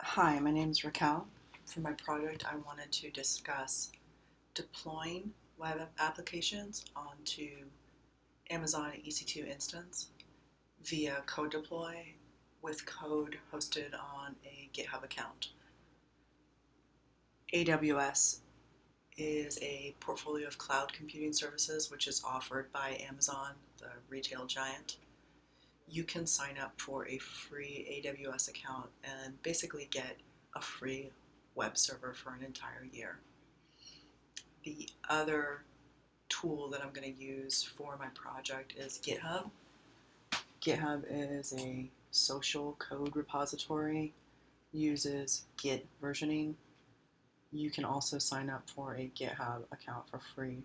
Hi, my name is Raquel. For my project, I wanted to discuss deploying web applications onto Amazon EC2 instance via code deploy with code hosted on a GitHub account. AWS is a portfolio of cloud computing services which is offered by Amazon, the retail giant. You can sign up for a free AWS account and basically get a free web server for an entire year. The other tool that I'm going to use for my project is GitHub. GitHub is a social code repository, uses Git versioning. You can also sign up for a GitHub account for free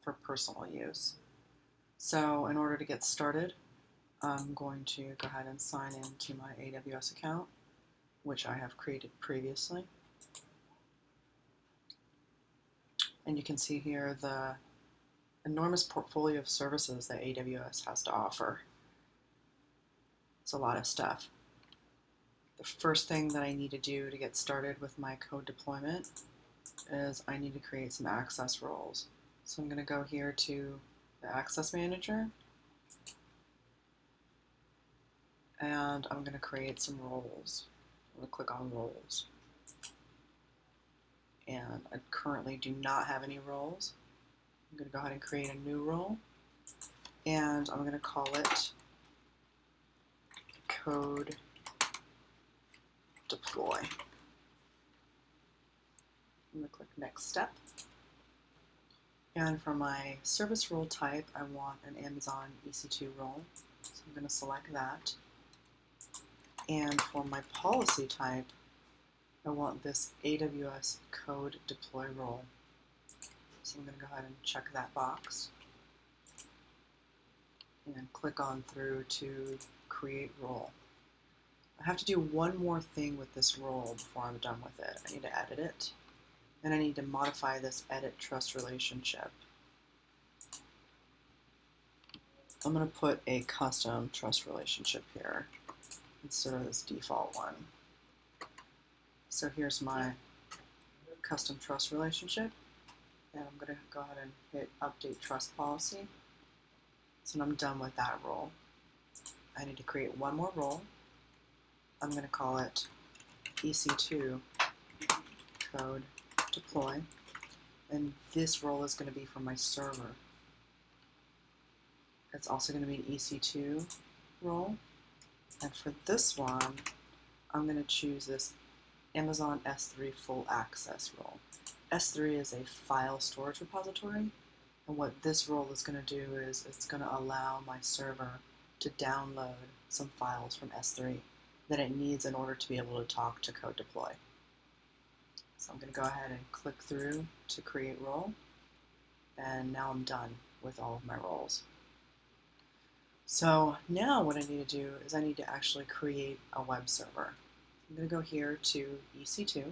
for personal use. So in order to get started, I'm going to go ahead and sign into my AWS account, which I have created previously. And you can see here the enormous portfolio of services that AWS has to offer. It's a lot of stuff. The first thing that I need to do to get started with my code deployment is I need to create some access roles. So I'm going to go here to the Access Manager, and I'm going to create some roles. I'm going to click on Roles. And I currently do not have any roles. I'm going to go ahead and create a new role, and I'm going to call it Code Deploy. I'm going to click Next Step. And for my service role type, I want an Amazon EC2 role. So I'm going to select that. And for my policy type, I want this AWS Code Deploy role. So I'm going to go ahead and check that box and click on through to Create Role. I have to do one more thing with this role before I'm done with it. I need to edit it, and I need to modify this edit trust relationship. I'm going to put a custom trust relationship here instead of this default one. So here's my custom trust relationship, and I'm going to go ahead and hit Update Trust Policy. So when I'm done with that role, I need to create one more role. I'm going to call it EC2 Code Deploy, and this role is going to be for my server. It's also going to be an EC2 role, and for this one, I'm going to choose this Amazon S3 Full Access role. S3 is a file storage repository, and what this role is going to do is it's going to allow my server to download some files from S3 that it needs in order to be able to talk to Code Deploy. So I'm going to go ahead and click through to create role, and now I'm done with all of my roles. So now what I need to do is I need to actually create a web server. I'm going to go here to EC2,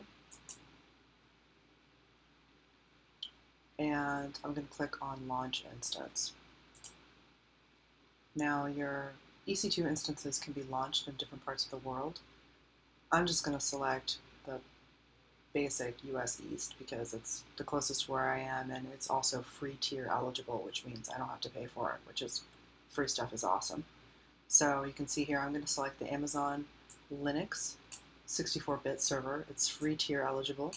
and I'm going to click on Launch Instance. Now your EC2 instances can be launched in different parts of the world. I'm just going to select the basic US East because it's the closest to where I am, and it's also free tier eligible, which means I don't have to pay for it, which is free stuff is awesome. So you can see here I'm going to select the Amazon Linux 64-bit server. It's free tier eligible,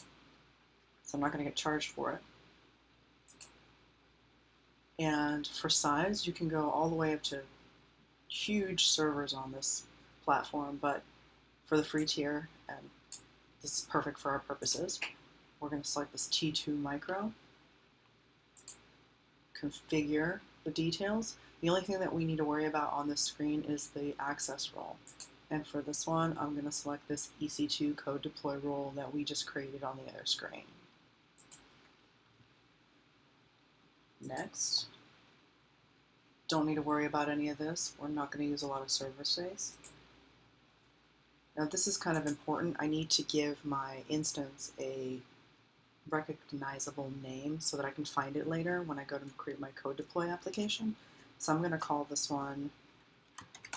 so I'm not going to get charged for it. And for size, you can go all the way up to huge servers on this platform, but for the free tier, and this is perfect for our purposes, we're going to select this T2 micro, configure the details. The only thing that we need to worry about on this screen is the access role. And for this one, I'm going to select this EC2 Code Deploy role that we just created on the other screen. Next. Don't need to worry about any of this. We're not going to use a lot of server space. Now this is kind of important. I need to give my instance a recognizable name so that I can find it later when I go to create my Code Deploy application. So I'm going to call this one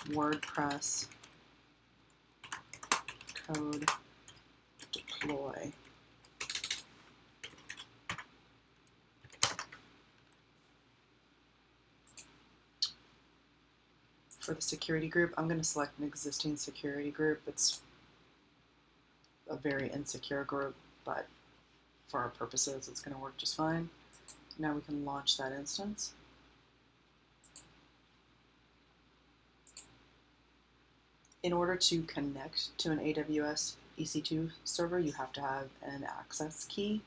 WordPress Code deploy. For the security group, I'm going to select an existing security group. It's a very insecure group, but for our purposes, it's going to work just fine. Now we can launch that instance. In order to connect to an AWS EC2 server, you have to have an access key.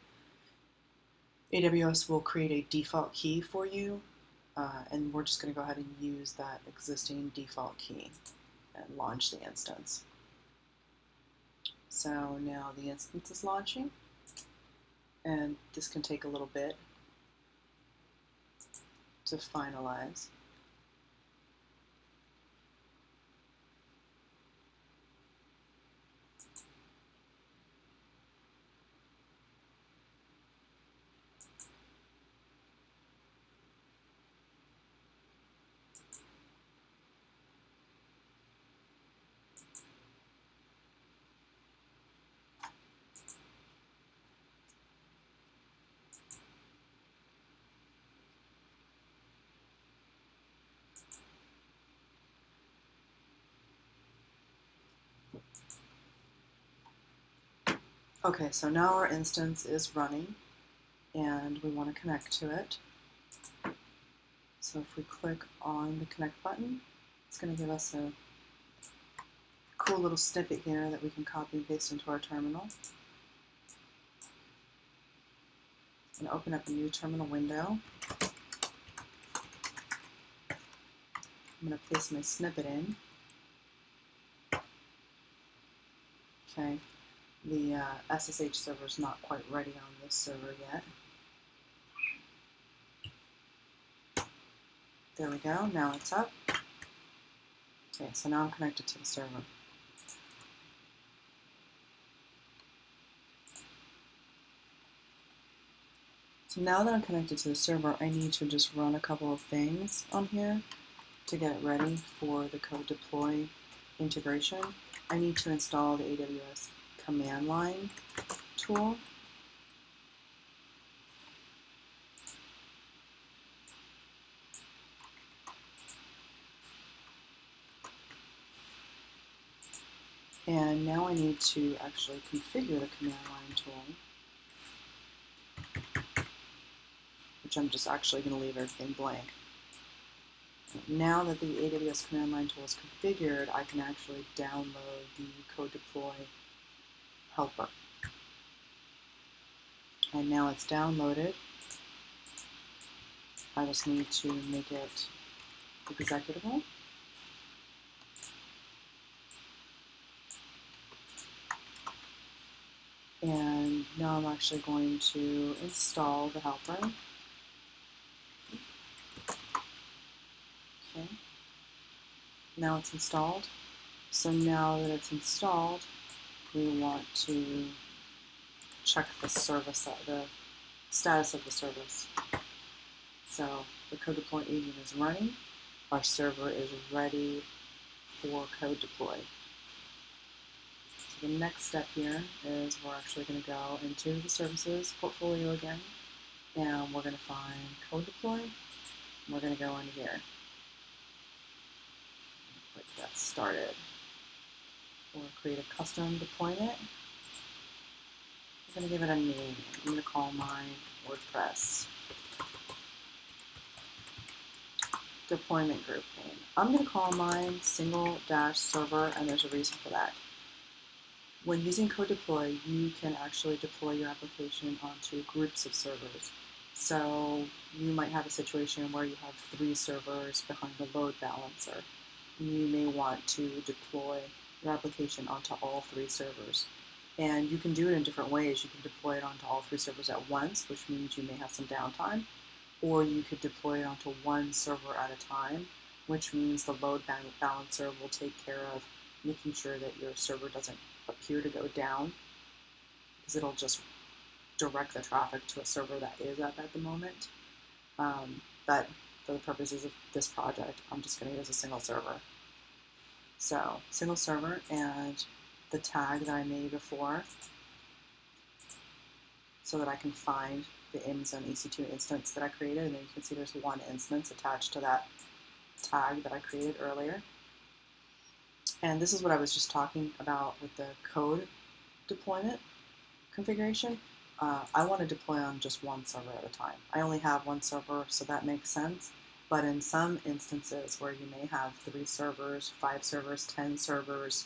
AWS will create a default key for you, and we're just going to go ahead and use that existing default key and launch the instance. So now the instance is launching, and this can take a little bit to finalize. Okay, so now our instance is running and we want to connect to it. So if we click on the connect button, it's going to give us a cool little snippet here that we can copy and paste into our terminal. I'm going to open up a new terminal window. I'm going to paste my snippet in. Okay, the SSH server is not quite ready on this server yet. There we go, now it's up. Okay, so now I'm connected to the server. So now that I'm connected to the server, I need to just run a couple of things on here to get it ready for the code deploy integration. I need to install the AWS command line tool. And now I need to actually configure the command line tool, which I'm just actually going to leave everything blank. Now that the AWS command line tool is configured, I can actually download the code deploy helper. And now it's downloaded. I just need to make it executable. And now I'm actually going to install the helper. Okay. Now it's installed. So now that it's installed, we want to check the service, the status of the service. So the code deploy agent is running. Our server is ready for code deploy. So the next step here is we're actually going to go into the services portfolio again, and we're going to find code deploy. And we're going to go in here. Let's get started. We'll create a custom deployment. I'm going to give it a name. I'm going to call mine WordPress deployment group name. I'm going to call mine single-server, and there's a reason for that. When using code deploy, you can actually deploy your application onto groups of servers. So you might have a situation where you have 3 servers behind a load balancer. You may want to deploy your application onto all 3 servers. And you can do it in different ways. You can deploy it onto all 3 servers at once, which means you may have some downtime. Or you could deploy it onto one server at a time, which means the load balancer will take care of making sure that your server doesn't appear to go down, because it'll just direct the traffic to a server that is up at the moment. But for the purposes of this project, I'm just going to use a single server. So single server, and the tag that I made before so that I can find the Amazon EC2 instance that I created, and then you can see there's one instance attached to that tag that I created earlier. And this is what I was just talking about with the code deployment configuration. I want to deploy on just one server at a time. I only have one server, so that makes sense. But in some instances where you may have 3 servers, 5 servers, 10 servers,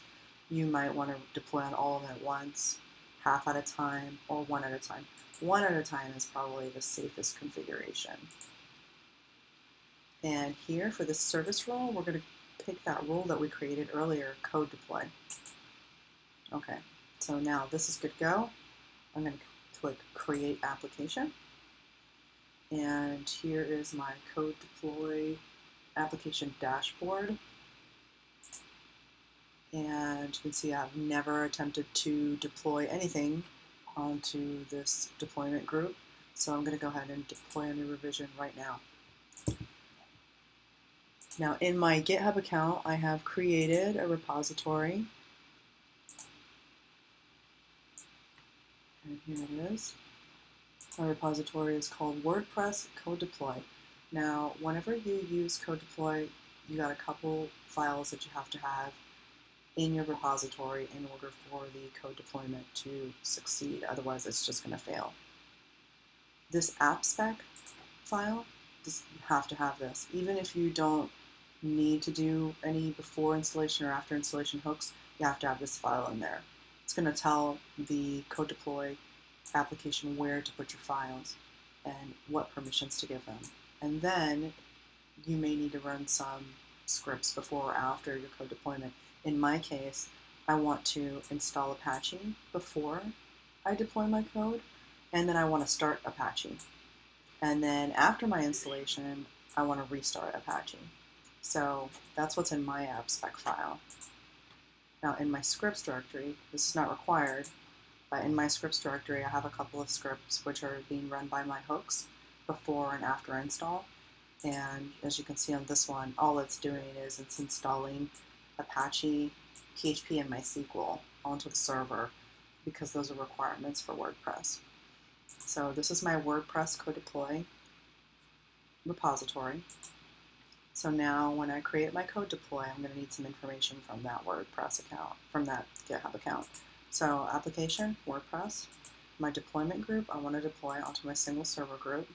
you might want to deploy on all of them at once, half at a time, or one at a time. One at a time is probably the safest configuration. And here for the service role, we're going to pick that role that we created earlier, code deploy. Okay, so now this is good to go. I'm going to click create application. And here is my code deploy application dashboard. And you can see I've never attempted to deploy anything onto this deployment group. So I'm going to go ahead and deploy a new revision right now. Now in my GitHub account, I have created a repository. And here it is. My repository is called WordPress Code Deploy. Now, whenever you use Code Deploy, you got a couple files that you have to have in your repository in order for the code deployment to succeed. Otherwise, it's just going to fail. This app spec file, you have to have this. Even if you don't need to do any before installation or after installation hooks, you have to have this file in there. It's going to tell the Code Deploy application where to put your files and what permissions to give them. And then you may need to run some scripts before or after your code deployment. In my case, I want to install Apache before I deploy my code, and then I want to start Apache. And then after my installation, I want to restart Apache. So that's what's in my app spec file. Now in my scripts directory, this is not required, but in my scripts directory, I have a couple of scripts which are being run by my hooks before and after install. And as you can see on this one, all it's doing is it's installing Apache, PHP, and MySQL onto the server because those are requirements for WordPress. So this is my WordPress Code Deploy repository. So now when I create my code deploy, I'm going to need some information from that WordPress account, from that GitHub account. So application, WordPress, my deployment group, I want to deploy onto my single server group.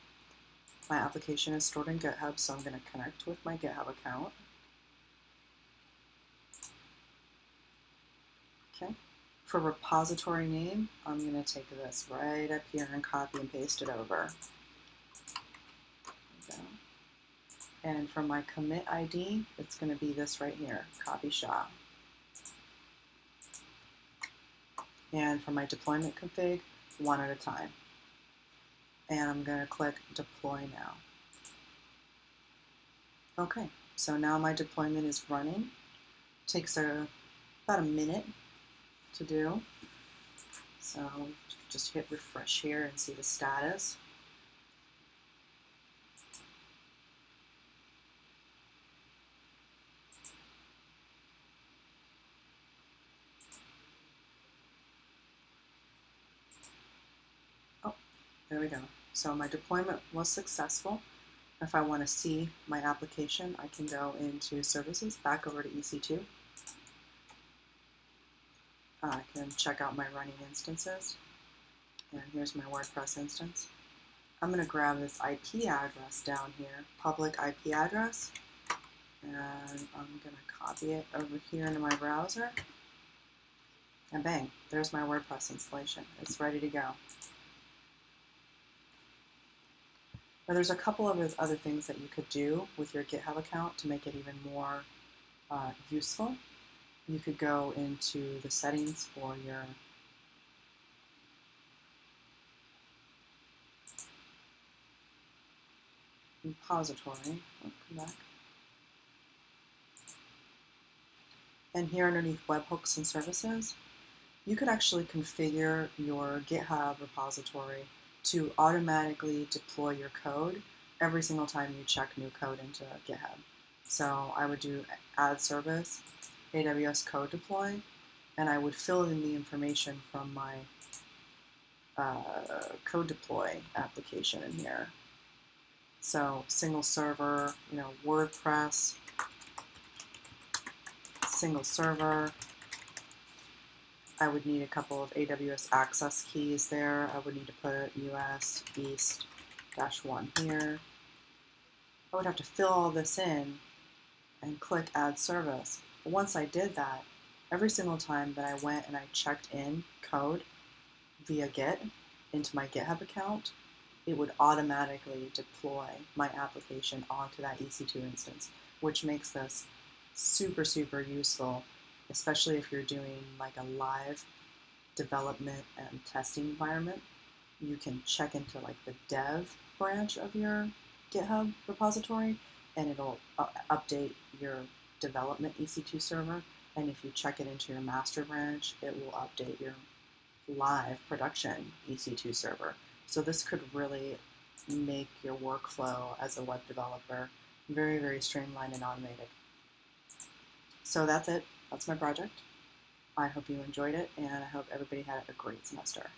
My application is stored in GitHub, so I'm going to connect with my GitHub account. Okay. For repository name, I'm going to take this right up here and copy and paste it over. There we go. And for my commit ID, it's going to be this right here, copy SHA. And for my deployment config, one at a time. And I'm going to click deploy now. Okay, so now my deployment is running. Takes about a minute to do. So just hit refresh here and see the status. Oh, there we go. So my deployment was successful. If I want to see my application, I can go into services, back over to EC2. I can check out my running instances. And here's my WordPress instance. I'm going to grab this IP address down here, public IP address, and I'm going to copy it over here into my browser. And bang, there's my WordPress installation. It's ready to go. Now there's a couple of other things that you could do with your GitHub account to make it even more useful. You could go into the settings for your repository. Oh, come back. And here underneath webhooks and services, you could actually configure your GitHub repository to automatically deploy your code every single time you check new code into GitHub. So I would do add service, AWS code deploy, and I would fill in the information from my code deploy application in here. So single server, WordPress, single server. I would need a couple of AWS access keys there. I would need to put US East -1 here. I would have to fill all this in and click add service. But once I did that, every single time that I went and I checked in code via Git into my GitHub account, it would automatically deploy my application onto that EC2 instance, which makes this super, super useful, especially if you're doing like a live development and testing environment. You can check into like the dev branch of your GitHub repository, and it'll update your development EC2 server. And if you check it into your master branch, it will update your live production EC2 server. So this could really make your workflow as a web developer very, very streamlined and automated. So that's it. That's my project. I hope you enjoyed it, and I hope everybody had a great semester.